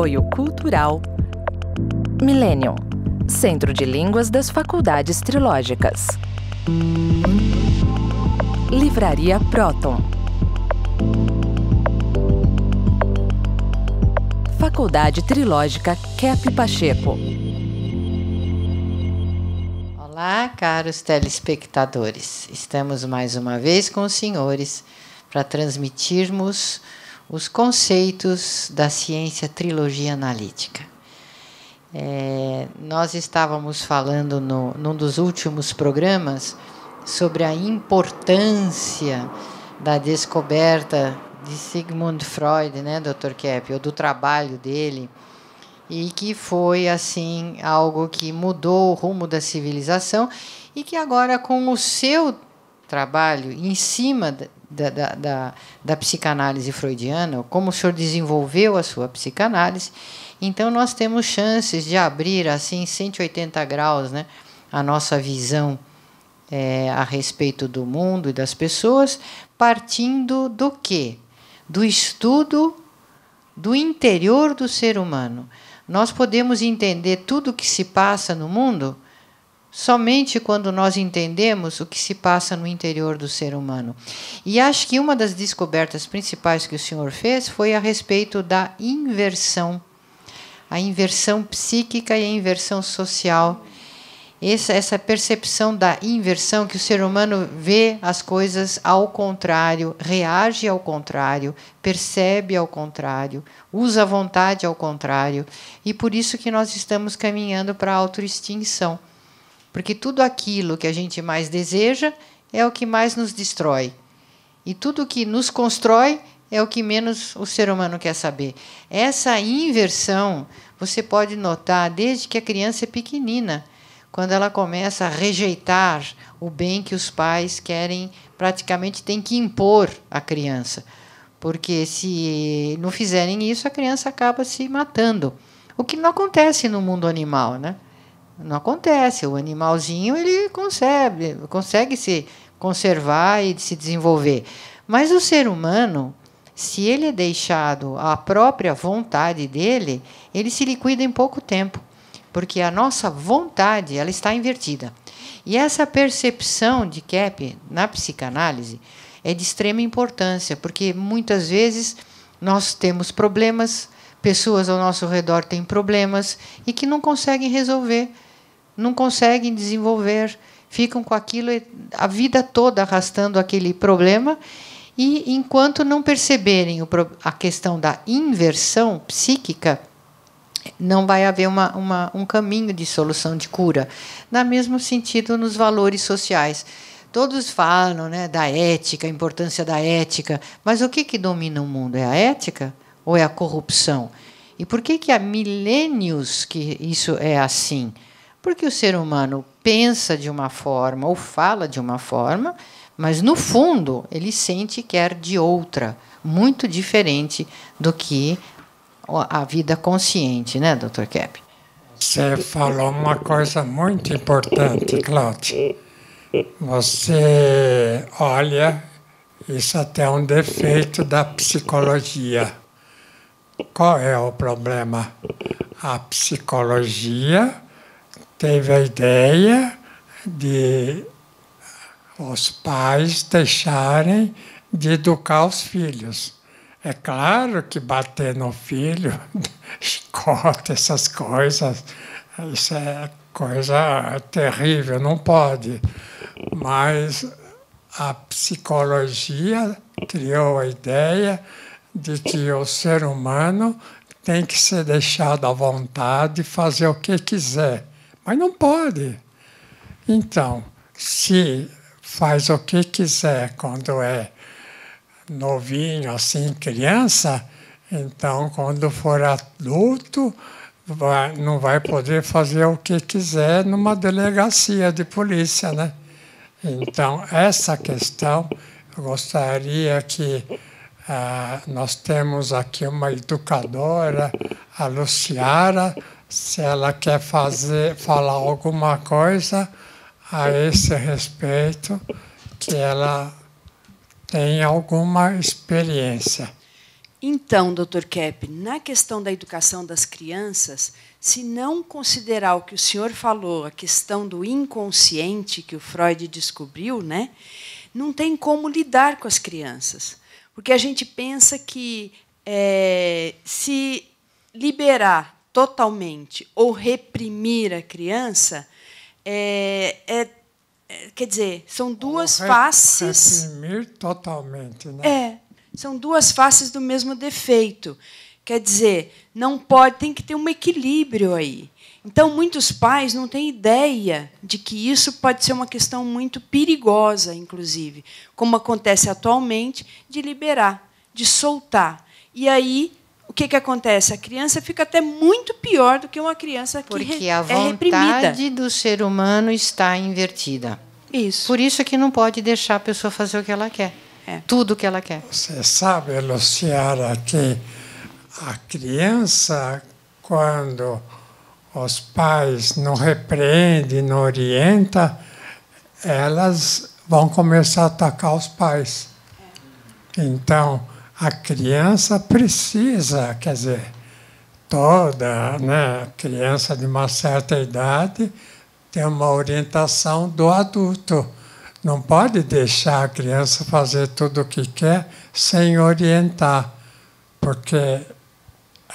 Apoio Cultural Millennium, Centro de Línguas das Faculdades Trilógicas. Livraria Próton. Faculdade Trilógica Kep Pacheco. Olá, caros telespectadores. Estamos mais uma vez com os senhores para transmitirmos os conceitos da ciência trilogia analítica. Nós estávamos falando num dos últimos programas sobre a importância da descoberta de Sigmund Freud, né, Dr. Kep, ou do trabalho dele, e que foi assim algo que mudou o rumo da civilização e que agora, com o seu trabalho em cima da psicanálise freudiana, como o senhor desenvolveu a sua psicanálise, então nós temos chances de abrir assim 180 graus, né, a nossa visão a respeito do mundo e das pessoas, partindo do quê? Do estudo do interior do ser humano. Nós podemos entender tudo o que se passa no mundo somente quando nós entendemos o que se passa no interior do ser humano. E acho que uma das descobertas principais que o senhor fez foi a respeito da inversão. A inversão psíquica e a inversão social. Essa percepção da inversão, que o ser humano vê as coisas ao contrário, reage ao contrário, percebe ao contrário, usa a vontade ao contrário. E por isso que nós estamos caminhando para a autoextinção. Porque tudo aquilo que a gente mais deseja é o que mais nos destrói. E tudo que nos constrói é o que menos o ser humano quer saber. Essa inversão você pode notar desde que a criança é pequenina, quando ela começa a rejeitar o bem que os pais querem, praticamente tem que impor à criança. Porque se não fizerem isso, a criança acaba se matando. O que não acontece no mundo animal, né? Não acontece. O animalzinho ele consegue se conservar e se desenvolver. Mas o ser humano, se ele é deixado à própria vontade dele, ele se liquida em pouco tempo. Porque a nossa vontade ela está invertida. E essa percepção de Kep na psicanálise é de extrema importância, porque muitas vezes nós temos problemas, pessoas ao nosso redor têm problemas e que não conseguem resolver, não conseguem desenvolver, ficam com aquilo a vida toda arrastando aquele problema, e enquanto não perceberem a questão da inversão psíquica, não vai haver um caminho de solução, de cura. No mesmo sentido, nos valores sociais. Todos falam, né, da ética, a importância da ética, mas o que domina o mundo? É a ética ou é a corrupção? E por que há milênios que isso é assim? Porque o ser humano pensa de uma forma ou fala de uma forma, mas, no fundo, ele sente que quer de outra, muito diferente do que a vida consciente, né, Dr. Kep? Você falou uma coisa muito importante, Cláudia. Você olha, isso até é um defeito da psicologia. Qual é o problema? A psicologia teve a ideia de os pais deixarem de educar os filhos. É claro que bater no filho, chicote, essas coisas, isso é coisa terrível, não pode. Mas a psicologia criou a ideia de que o ser humano tem que ser deixado à vontade e fazer o que quiser. Mas não pode. Então, se faz o que quiser quando é novinho, assim, criança, então, quando for adulto, não vai poder fazer o que quiser numa delegacia de polícia, né? Então, essa questão, eu gostaria que nós temos aqui uma educadora, a Luciara, se ela quer falar alguma coisa a esse respeito, que ela tem alguma experiência. Então, Dr. Kepp, na questão da educação das crianças, se não considerar o que o senhor falou, a questão do inconsciente que o Freud descobriu, né, não tem como lidar com as crianças. Porque a gente pensa que se liberar totalmente ou reprimir a criança, quer dizer, são duas faces... Reprimir totalmente, né? São duas faces do mesmo defeito. Quer dizer, não pode, tem que ter um equilíbrio aí. Então, muitos pais não têm ideia de que isso pode ser uma questão muito perigosa, inclusive, como acontece atualmente, de liberar, de soltar. E aí, o que acontece? A criança fica até muito pior do que uma criança que é reprimida. Porque a vontade do ser humano está invertida. Isso. Por isso é que não pode deixar a pessoa fazer o que ela quer. Tudo o que ela quer. Você sabe, Luciana, que a criança, quando os pais não repreendem, não orientam, elas vão começar a atacar os pais. Então, a criança precisa, quer dizer, toda, né, criança de uma certa idade tem uma orientação do adulto. Não pode deixar a criança fazer tudo o que quer sem orientar, porque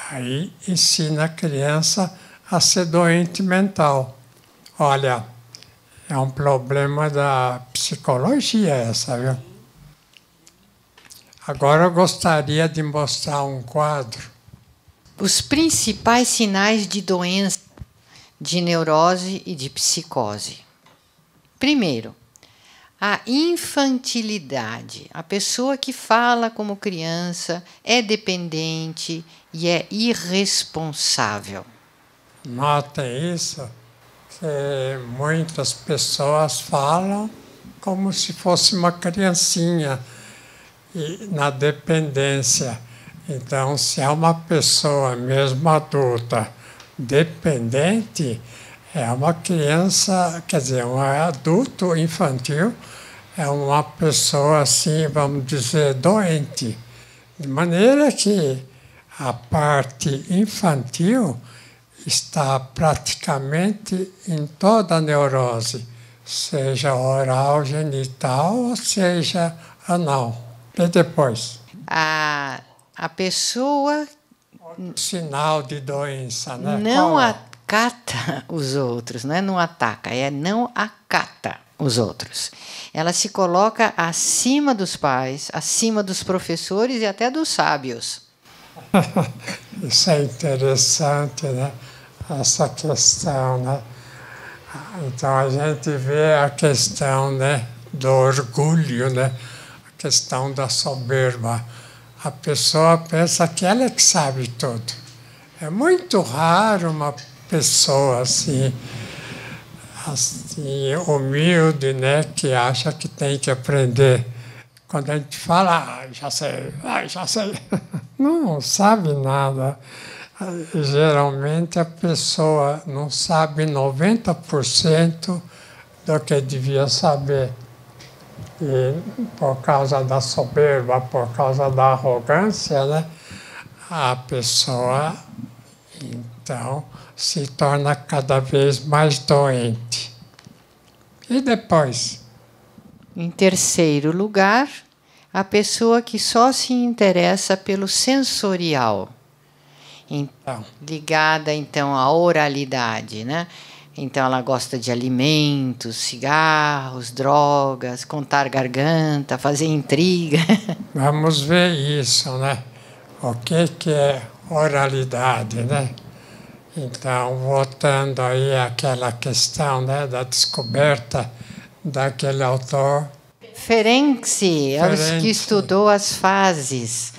aí ensina a criança a ser doente mental. Olha, é um problema da psicologia essa, viu? Agora eu gostaria de mostrar um quadro. Os principais sinais de doença, de neurose e de psicose. Primeiro, a infantilidade. A pessoa que fala como criança é dependente e é irresponsável. Notem isso, que muitas pessoas falam como se fosse uma criancinha e na dependência. Então, se é uma pessoa, mesmo adulta, dependente, é uma criança, quer dizer, um adulto infantil, é uma pessoa assim, vamos dizer, doente. De maneira que a parte infantil está praticamente em toda a neurose, seja oral, genital, ou seja anal. E depois? A pessoa... Sinal de doença, né? Não acata os outros, não é não ataca, é não acata os outros. Ela se coloca acima dos pais, acima dos professores e até dos sábios. Isso é interessante, né? Essa questão, né? Então a gente vê a questão, né, do orgulho, né? A questão da soberba. A pessoa pensa que ela é que sabe tudo. É muito raro uma pessoa assim humilde, né, que acha que tem que aprender. Quando a gente fala, já sei, já sei, não sabe nada. Geralmente a pessoa não sabe 90% do que devia saber. E por causa da soberba, por causa da arrogância, né, a pessoa, então, se torna cada vez mais doente. E depois? Em terceiro lugar, a pessoa que só se interessa pelo sensorial, ligada, então, à oralidade, né? Então, ela gosta de alimentos, cigarros, drogas, contar garganta, fazer intriga. Vamos ver isso, né? O que é oralidade, né? Então, voltando aí àquela questão, né, da descoberta daquele autor. Ferenczi, é o que estudou as fases.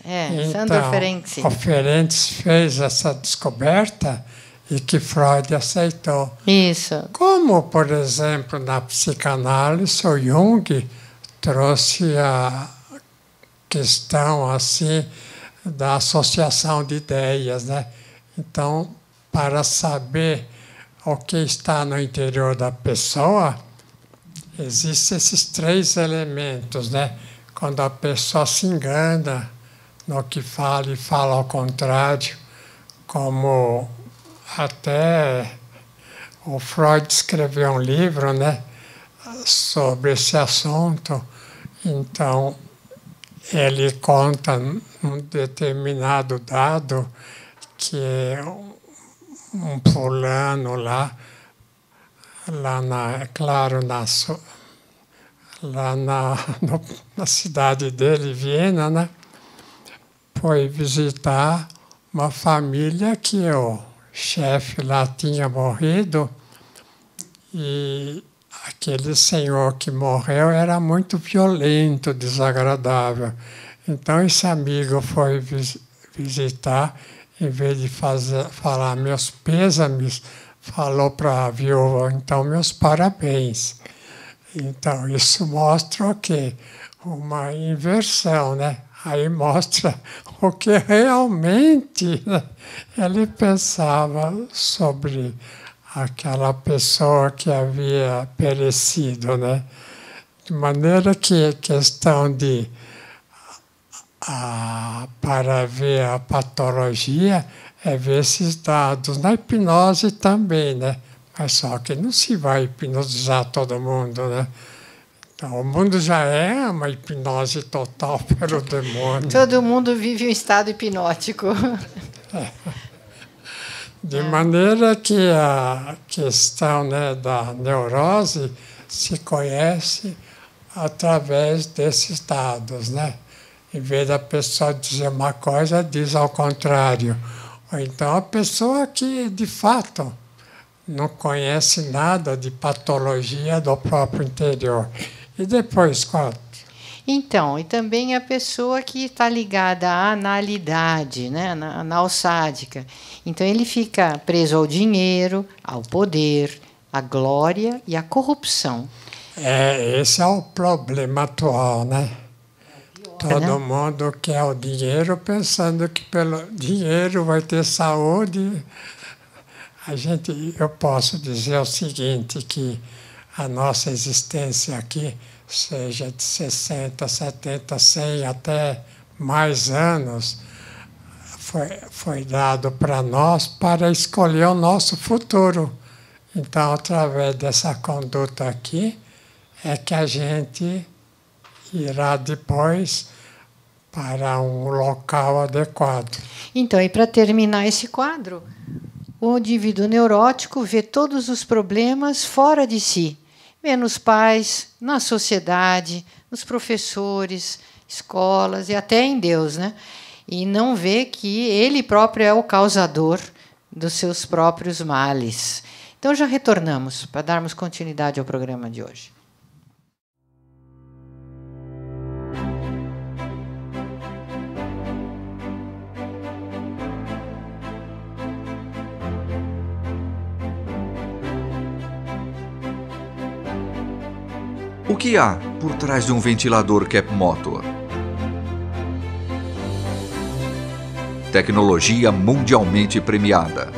Então, Sandor Ferenczi. O Ferenczi fez essa descoberta e que Freud aceitou. Isso. Como, por exemplo, na psicanálise, o Jung trouxe a questão assim da associação de ideias, né? Então, para saber o que está no interior da pessoa, existem esses três elementos, né? Quando a pessoa se engana, no que fala e fala ao contrário, como até o Freud escreveu um livro, né, sobre esse assunto. Então, ele conta num determinado dado que um fulano lá na cidade dele, Viena, né, foi visitar uma família que o chefe lá tinha morrido e aquele senhor que morreu era muito violento, desagradável. Então esse amigo foi visitar, em vez de falar meus pêsames, falou para a viúva, então meus parabéns. Então isso mostra o quê? Uma inversão, né? Aí mostra o que realmente, né, ele pensava sobre aquela pessoa que havia perecido, né? De maneira que a questão de para ver a patologia é ver esses dados. Na hipnose também, né? Mas só que não se vai hipnotizar todo mundo, né? Então, o mundo já é uma hipnose total para o demônio. Todo mundo vive um estado hipnótico. De maneira que a questão, né, da neurose se conhece através desses dados, né? Em vez da pessoa dizer uma coisa, diz ao contrário. Ou então a pessoa que, de fato, não conhece nada de patologia do próprio interior. E depois, qual? Então, e também a pessoa que está ligada à analidade, né, na analsádica. Então, ele fica preso ao dinheiro, ao poder, à glória e à corrupção. Esse é o problema atual, né? Todo mundo quer o dinheiro pensando que pelo dinheiro vai ter saúde. Eu posso dizer o seguinte, que a nossa existência aqui, seja de 60, 70, 100, até mais anos, foi dado para nós para escolher o nosso futuro. Então, através dessa conduta aqui, é que a gente irá depois para um local adequado. Então, e para terminar esse quadro, o indivíduo neurótico vê todos os problemas fora de si, vê nos pais, na sociedade, nos professores, escolas e até em Deus, né? E não vê que ele próprio é o causador dos seus próprios males. Então, já retornamos para darmos continuidade ao programa de hoje. O que há por trás de um ventilador Cap Motor? Tecnologia mundialmente premiada.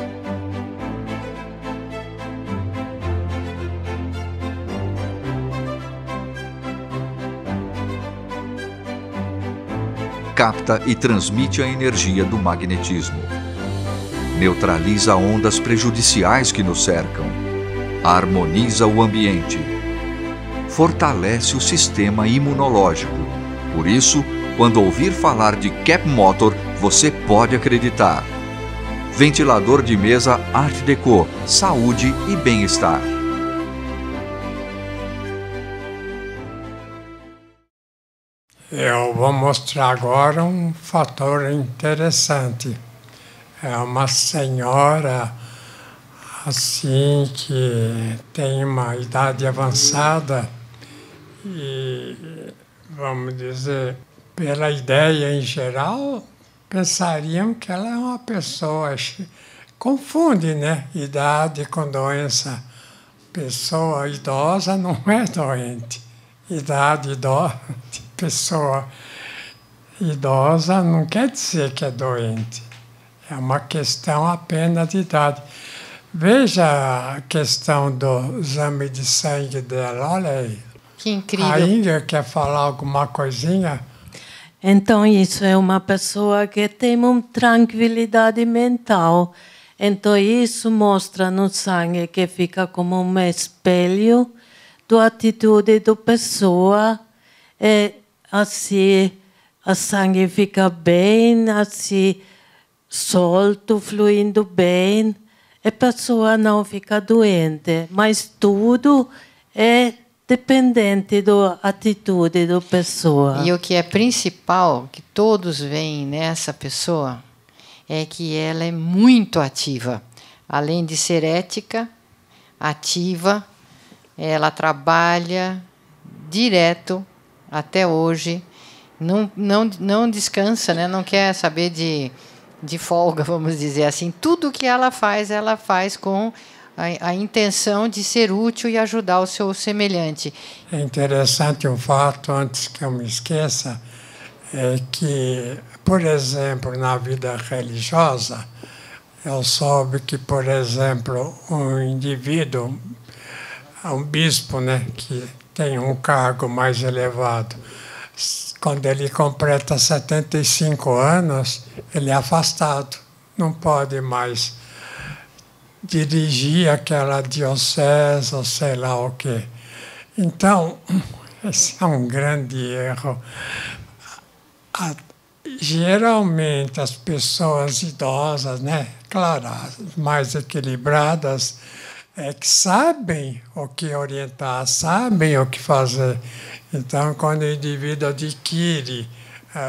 Capta e transmite a energia do magnetismo. Neutraliza ondas prejudiciais que nos cercam. Harmoniza o ambiente. Fortalece o sistema imunológico. Por isso, quando ouvir falar de Cap Motor, você pode acreditar. Ventilador de mesa Art Deco, saúde e bem-estar. Eu vou mostrar agora um fator interessante. É uma senhora assim que tem uma idade avançada e, vamos dizer, pela ideia em geral, pensariam que ela é uma pessoa... Confunde, né? Idade com doença. Pessoa idosa não é doente. Idade idosa, pessoa idosa não quer dizer que é doente. É uma questão apenas de idade. Veja a questão do exame de sangue dela, olha aí. Que incrível. A Índia quer falar alguma coisinha? Então, isso é uma pessoa que tem uma tranquilidade mental. Então, isso mostra no sangue que fica como um espelho da atitude da pessoa. E assim, o sangue fica bem, assim, solto, fluindo bem. A pessoa não fica doente. Mas tudo é dependente da atitude da pessoa. E o que é principal, que todos veem nessa pessoa, é que ela é muito ativa. Além de ser ética, ativa, ela trabalha direto até hoje, não descansa, né? Não quer saber de folga, vamos dizer assim. Tudo que ela faz com a intenção de ser útil e ajudar o seu semelhante. É interessante um fato, antes que eu me esqueça, é que, por exemplo, na vida religiosa, eu soube que, por exemplo, um indivíduo, um bispo, né, que tem um cargo mais elevado, quando ele completa 75 anos, ele é afastado, não pode mais dirigir aquela diocese ou sei lá o quê. Então, esse é um grande erro. Geralmente, as pessoas idosas, né, claro, as mais equilibradas, que sabem o que orientar, sabem o que fazer. Então, quando o indivíduo adquire,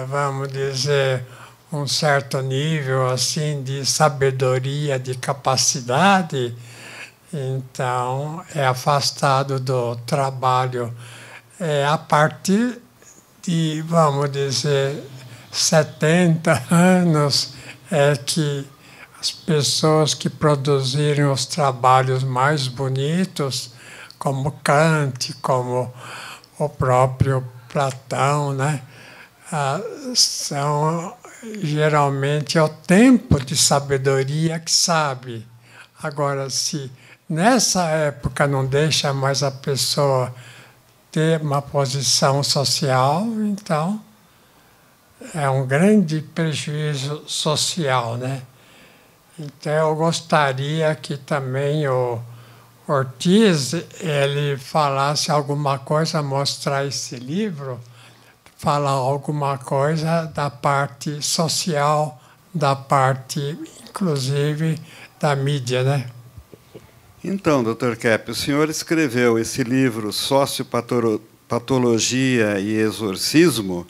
vamos dizer, um certo nível assim de sabedoria, de capacidade, então é afastado do trabalho. A partir de, vamos dizer, 70 anos é que as pessoas que produziram os trabalhos mais bonitos, como Kant, como o próprio Platão, né, são geralmente o tempo de sabedoria que sabe. Agora, se nessa época não deixa mais a pessoa ter uma posição social, então é um grande prejuízo social, né? Então, eu gostaria que também o Ortiz ele falasse alguma coisa, mostrar esse livro, falar alguma coisa da parte social, da parte, inclusive, da mídia, né? Então, Dr. Kepp, o senhor escreveu esse livro, Sociopatologia e Exorcismo,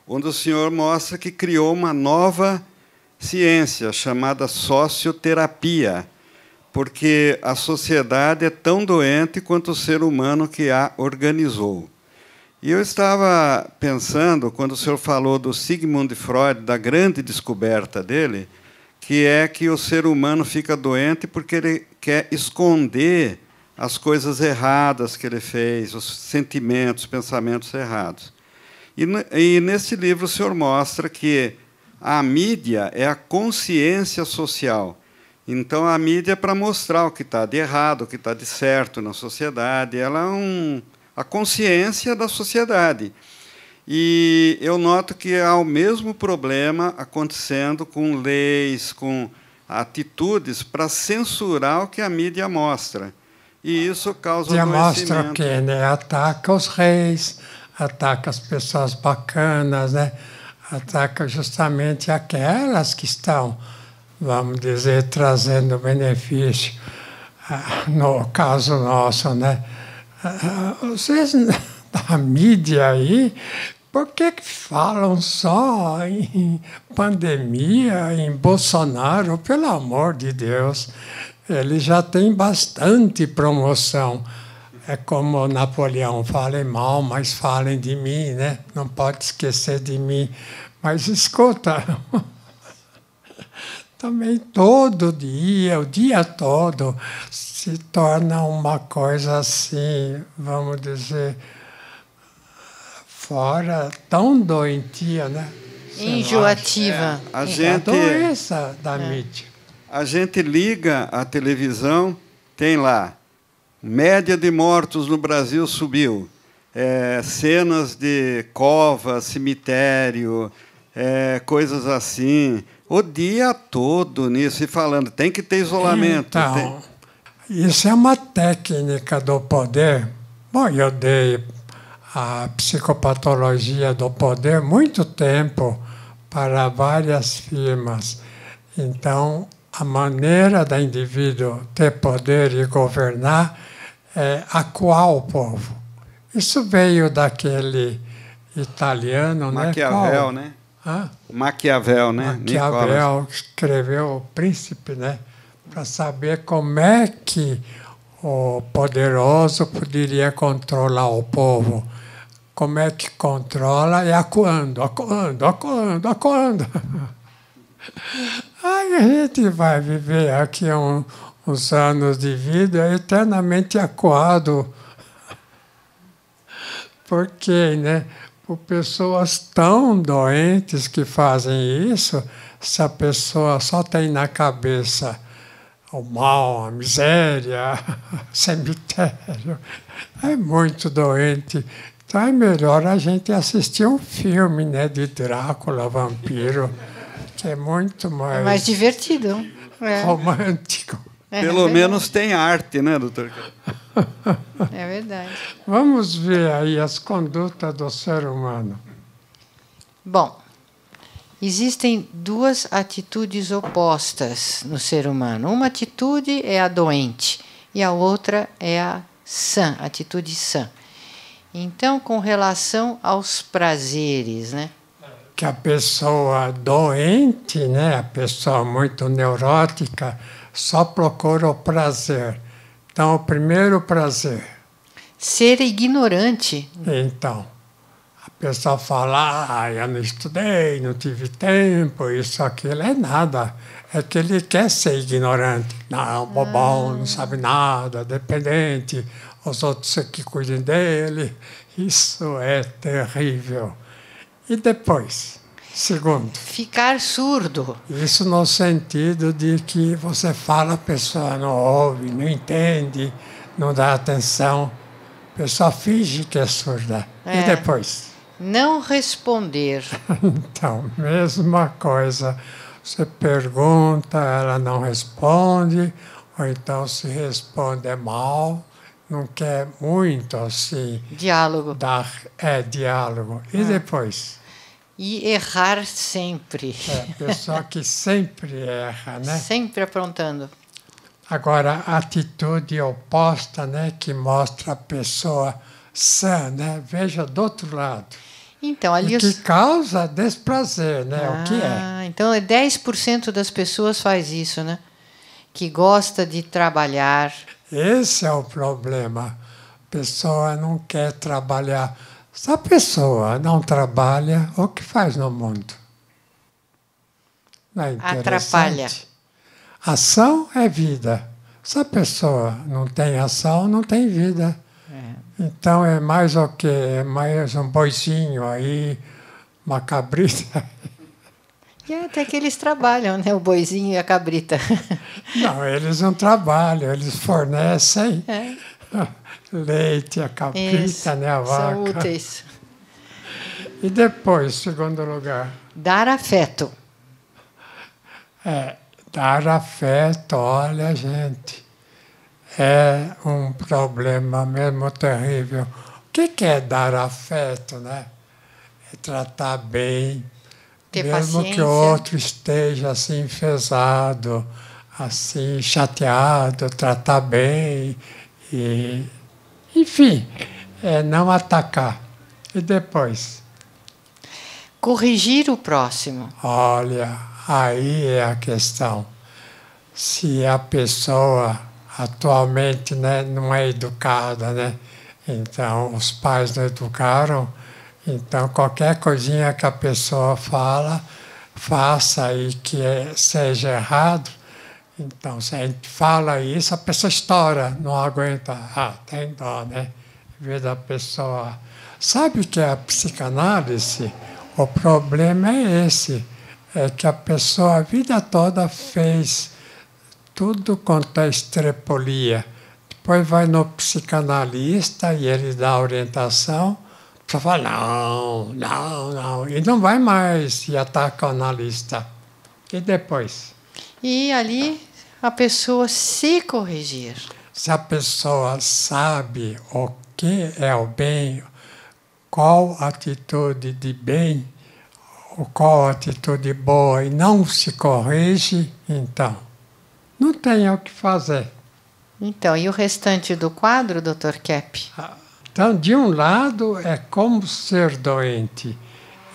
onde o senhor mostra que criou uma nova ciência chamada socioterapia, porque a sociedade é tão doente quanto o ser humano que a organizou. E eu estava pensando, quando o senhor falou do Sigmund Freud, da grande descoberta dele, que é que o ser humano fica doente porque ele quer esconder as coisas erradas que ele fez, os sentimentos, pensamentos errados. E nesse livro o senhor mostra que a mídia é a consciência social. Então, a mídia é para mostrar o que está de errado, o que está de certo na sociedade. Ela é a consciência da sociedade. E eu noto que há o mesmo problema acontecendo com leis, com atitudes para censurar o que a mídia mostra. E isso causa adoecimento. Mostra o quê, né? Ataca os reis, ataca as pessoas bacanas, né? Ataca justamente aquelas que estão, vamos dizer, trazendo benefício. No caso nosso, né? Vocês da mídia aí, por que falam só em pandemia, em Bolsonaro? Pelo amor de Deus, ele já tem bastante promoção. É como Napoleão, falem mal, mas falem de mim, né? Não pode esquecer de mim. Mas escuta, também todo dia, o dia todo, se torna uma coisa assim, vamos dizer, fora, tão doentia, né? Enjoativa. A doença da mídia. A gente liga a televisão, tem lá, média de mortos no Brasil subiu. cenas de cova, cemitério, coisas assim, o dia todo nisso, e falando, tem que ter isolamento. Então, isso é uma técnica do poder. Bom, eu dei a psicopatologia do poder muito tempo para várias firmas. Então, a maneira do indivíduo ter poder e governar é acuar o povo. Isso veio daquele italiano, Maquiavel, né? Hã? Maquiavel, né? Maquiavel escreveu O Príncipe, né? Para saber como é que o poderoso poderia controlar o povo. Como é que controla? É acuando, acuando, acuando, acuando. Aí a gente vai viver aqui uns anos de vida eternamente acuado. Por quê, né? Por pessoas tão doentes que fazem isso, se a pessoa só tem na cabeça o mal, a miséria, o cemitério, é muito doente. Então é melhor a gente assistir um filme, né, de Drácula, vampiro, que é muito mais... É mais divertido. romântico. Pelo menos tem arte, né, doutor? É verdade. Vamos ver aí as condutas do ser humano. Bom, existem duas atitudes opostas no ser humano. Uma atitude é a doente e a outra é a sã, atitude sã. Então, com relação aos prazeres, né? Que a pessoa doente, né, a pessoa muito neurótica, só procura o prazer. Então, o primeiro prazer. Ser ignorante. Então, a pessoa fala, eu não estudei, não tive tempo, isso, aquilo, é nada. É que ele quer ser ignorante. Não, bobão, não sabe nada, dependente, os outros que cuidem dele. Isso é terrível. E depois, segundo? Ficar surdo. Isso no sentido de que você fala, a pessoa não ouve, não entende, não dá atenção. A pessoa finge que é surda. E depois? Não responder. Então, mesma coisa. Você pergunta, ela não responde, ou então se responde mal, não quer muito assim... Diálogo. Diálogo. E depois? E errar sempre. Pessoa que sempre erra, né? Sempre aprontando. Agora, a atitude oposta, né, que mostra a pessoa sã, né? Veja do outro lado. Então, ali que causa desprazer, né? O que é? Então, 10% das pessoas faz isso, né? Que gosta de trabalhar. Esse é o problema. A pessoa não quer trabalhar. Se a pessoa não trabalha, o que faz no mundo? Não é interessante? Atrapalha. Ação é vida. Se a pessoa não tem ação, não tem vida. Então é mais o quê? É mais um boizinho aí, uma cabrita. E até que eles trabalham, né? O boizinho e a cabrita. Não, eles não trabalham, eles fornecem leite, a cabrita, né, a vaca. São úteis. E depois, segundo lugar? Dar afeto. Dar afeto, olha, gente, é um problema mesmo terrível. O que é dar afeto, né? É tratar bem, ter mesmo paciência. Que o outro esteja assim enfesado, assim chateado, tratar bem, e, enfim, não atacar. E depois? Corrigir o próximo. Olha, aí é a questão. Se a pessoa atualmente, né, não é educada, né? Então, os pais não educaram, então qualquer coisinha que a pessoa faça e que seja errado, então se a gente fala isso, a pessoa estoura, não aguenta. Tem dó, né? Em vez da pessoa... Sabe o que é a psicanálise? O problema é esse, é que a pessoa a vida toda fez tudo quanto é estrepolia, Depois vai no psicanalista e ele dá orientação. Você fala, não. E não vai mais e ataca o analista. E depois? E ali a pessoa se corrigir. Se a pessoa sabe o que é o bem, qual atitude de bem, ou qual atitude boa, e não se corrige, então, não tem o que fazer. Então, e o restante do quadro, Dr. Kepp? Então, de um lado é como ser doente,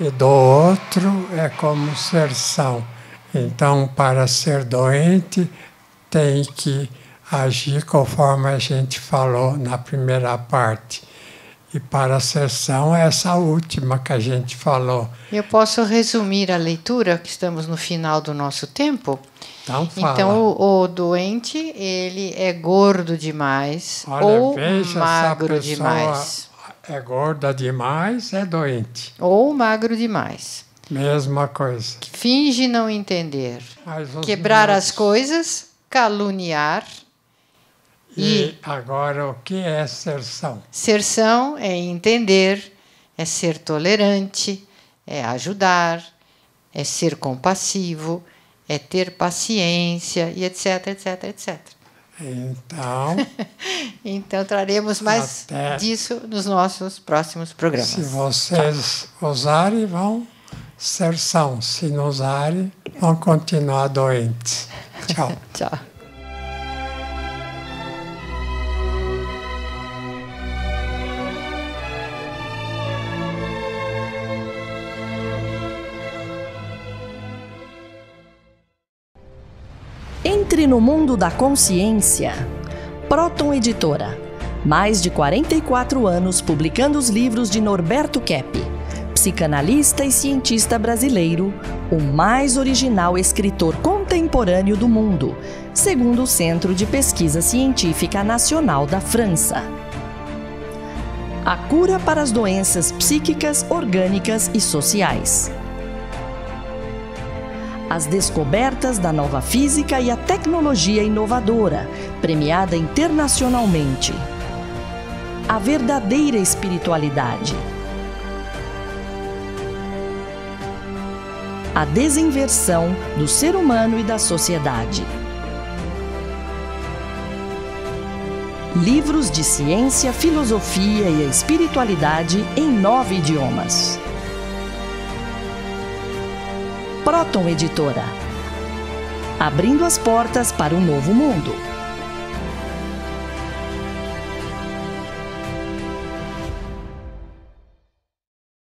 e do outro é como ser são. Então, para ser doente, tem que agir conforme a gente falou na primeira parte. E para a sessão, essa última que a gente falou. Eu posso resumir a leitura, que estamos no final do nosso tempo? Então, fala. Então, o doente, ele é gordo demais. Olha, ou veja magro se a pessoa demais. é gorda demais, é doente. Ou magro demais. Mesma coisa. Finge não entender. Mas os Quebrar minutos. as coisas, caluniar. E agora, o que é ser são? Ser são é entender, é ser tolerante, é ajudar, é ser compassivo, é ter paciência, e etc, etc, etc. Então, Então, traremos mais Até. disso nos nossos próximos programas. se vocês usarem, vão ser são. Se não usarem, vão continuar doentes. Tchau. Tchau. Entre no mundo da consciência. Próton Editora. Mais de 44 anos publicando os livros de Norberto Kepp, psicanalista e cientista brasileiro, o mais original escritor contemporâneo do mundo, segundo o Centro de Pesquisa Científica Nacional da França. A cura para as doenças psíquicas, orgânicas e sociais. As descobertas da nova física e a tecnologia inovadora, premiada internacionalmente. A verdadeira espiritualidade. A desinversão do ser humano e da sociedade. Livros de ciência, filosofia e espiritualidade em 9 idiomas. Próton Editora. Abrindo as portas para um novo mundo.